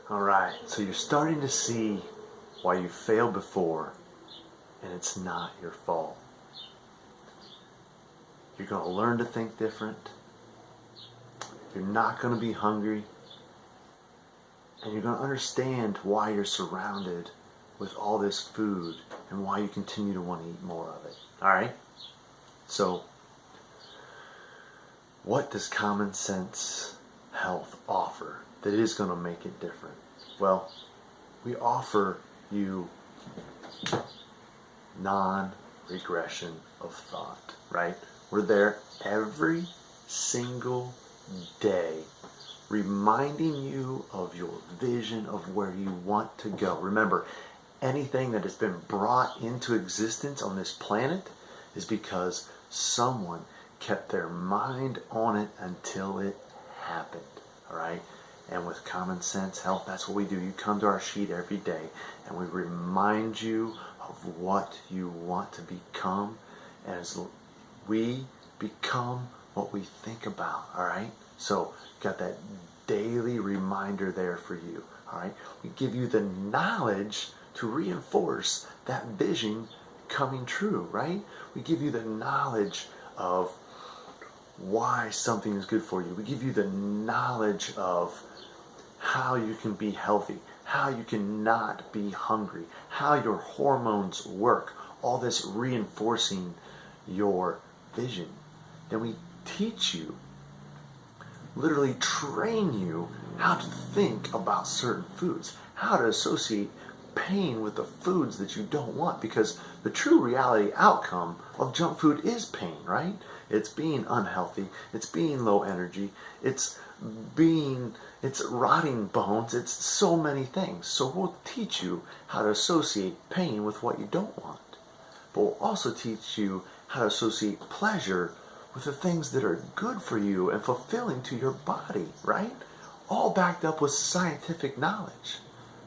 All right, so you're starting to see why you failed before, and it's not your fault. You're going to learn to think different. You're not going to be hungry. And you're going to understand why you're surrounded with all this food and why you continue to want to eat more of it. All right? So, what does common sense health offer that is going to make it different? Well, we offer you non-regression of thought, right? We're there every single day reminding you of your vision of where you want to go. Remember, anything that has been brought into existence on this planet is because someone kept their mind on it until it happened, all right? And with Common Sense Health, that's what we do. You come to our sheet every day and we remind you of what you want to become as we become what we think about, all right? So, got that daily reminder there for you, all right? We give you the knowledge to reinforce that vision coming true, right? We give you the knowledge of why something is good for you. We give you the knowledge of how you can be healthy, how you can not be hungry, how your hormones work, all this reinforcing your vision. Then we teach you, literally train you how to think about certain foods, how to associate pain with the foods that you don't want, because the true reality outcome of junk food is pain, right? It's being unhealthy, it's being low energy, it's rotting bones, it's so many things. So we'll teach you how to associate pain with what you don't want. But we'll also teach you how to associate pleasure with the things that are good for you and fulfilling to your body, right? All backed up with scientific knowledge,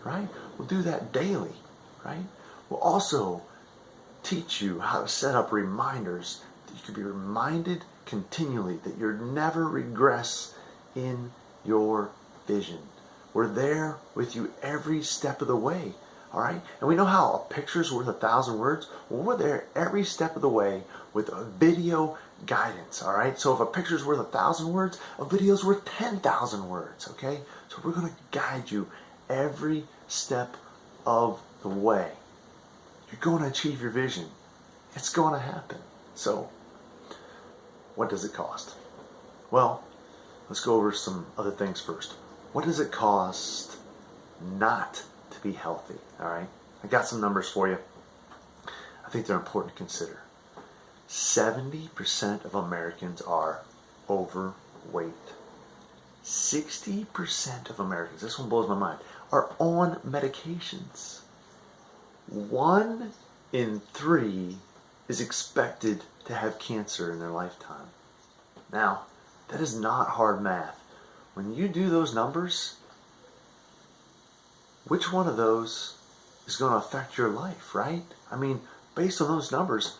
right? We'll do that daily, right? We'll also teach you how to set up reminders that you can be reminded continually that you're never regress in your vision. We're there with you every step of the way, all right? And we know how a picture's worth 1,000 words. Well, we're there every step of the way with a video guidance, all right? So if a picture's worth 1,000 words, a video's worth 10,000 words, okay? So we're going to guide you every step of the way. You're going to achieve your vision. It's going to happen. So, what does it cost? Well, let's go over some other things first. What does it cost not to be healthy? All right? I got some numbers for you. I think they're important to consider. 70% of Americans are overweight. 60% of Americans, this one blows my mind, are on medications. 1 in 3 is expected to have cancer in their lifetime. Now, that is not hard math. When you do those numbers, which one of those is going to affect your life, right? I mean, based on those numbers,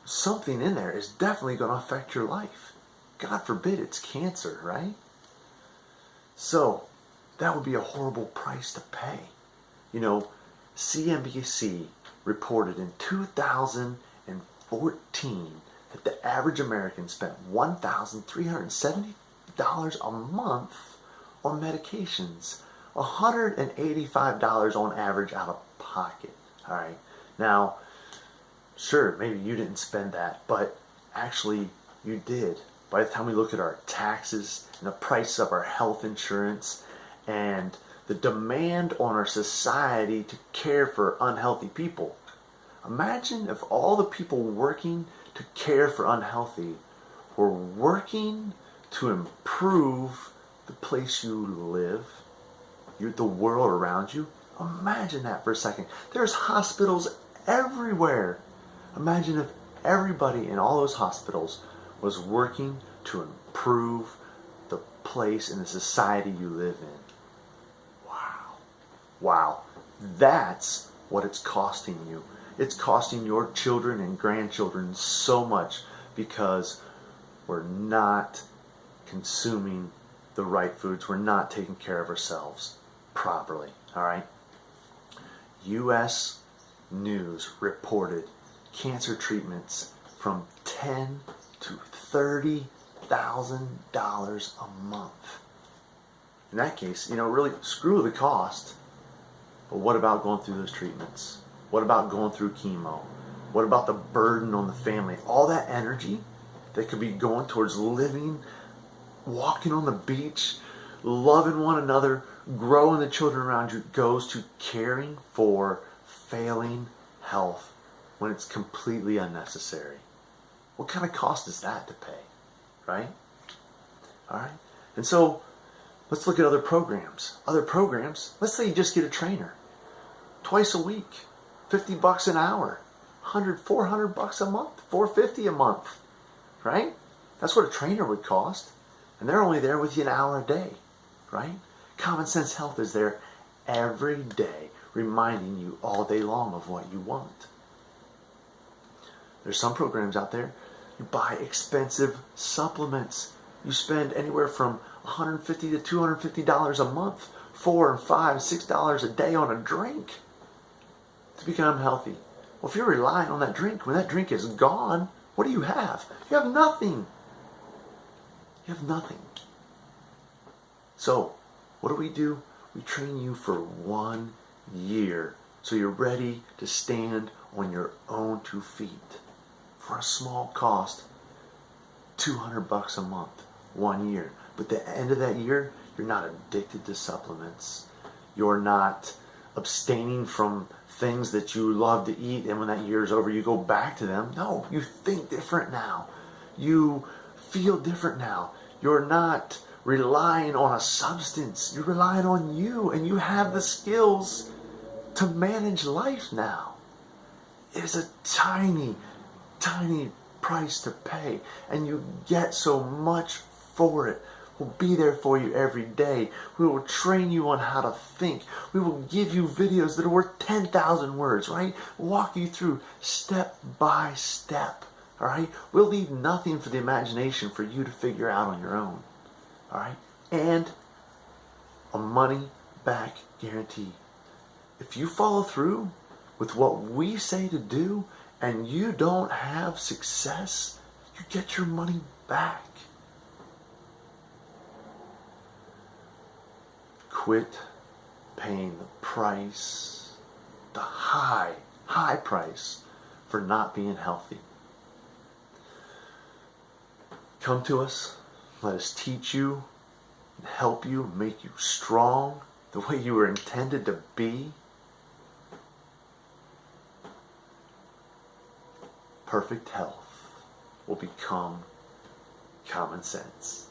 something in there is definitely going to affect your life. God forbid it's cancer, right? So, that would be a horrible price to pay. You know, CNBC reported in 2014 that the average American spent $1,370 a month on medications, $185 on average out of pocket. All right. Now, sure, maybe you didn't spend that, but actually you did. By the time we look at our taxes and the price of our health insurance and the demand on our society to care for unhealthy people, imagine if all the people working to care for unhealthy were working to improve the place you live, the world around you. Imagine that for a second. There's hospitals everywhere. Imagine if everybody in all those hospitals was working to improve the place and the society you live in. Wow. Wow. That's what it's costing you. It's costing your children and grandchildren so much because we're not consuming the right foods. We're not taking care of ourselves. properly. All right. U.S. News reported cancer treatments from $10,000 to $30,000 a month. In that case, really screw the cost. But what about going through those treatments? What about going through chemo? What about the burden on the family? All that energy that could be going towards living, walking on the beach, loving one another, growing the children around you, goes to caring for failing health when it's completely unnecessary. What kind of cost is that to pay, right? All right. And so let's look at other programs. Let's say you just get a trainer twice a week, $50 an hour, $400 a month, $450 a month, right? That's what a trainer would cost. And they're only there with you an hour a day, right? Common Sense Health is there every day, reminding you all day long of what you want. There's some programs out there, you buy expensive supplements. You spend anywhere from $150 to $250 a month, $4 and $5, $6 a day on a drink to become healthy. Well, if you're relying on that drink, when that drink is gone, what do you have? You have nothing. You have nothing. So, what do? We train you for 1 year so you're ready to stand on your own 2 feet for a small cost, $200 a month, 1 year. But at the end of that year, you're not addicted to supplements. You're not abstaining from things that you love to eat, and when that year is over, you go back to them. No, you think different now. You feel different now. You're not relying on a substance. You're relying on you, and you have the skills to manage life now. It is a tiny, tiny price to pay, and you get so much for it. We'll be there for you every day. We will train you on how to think. We will give you videos that are worth 10,000 words, right? Walk you through step by step, all right? We'll leave nothing for the imagination for you to figure out on your own, all right? And a money back guarantee. If you follow through with what we say to do and you don't have success, you get your money back. Quit paying the price, the high price for not being healthy. Come to us. Let us teach you, help you, make you strong the way you were intended to be. Perfect health will become common sense.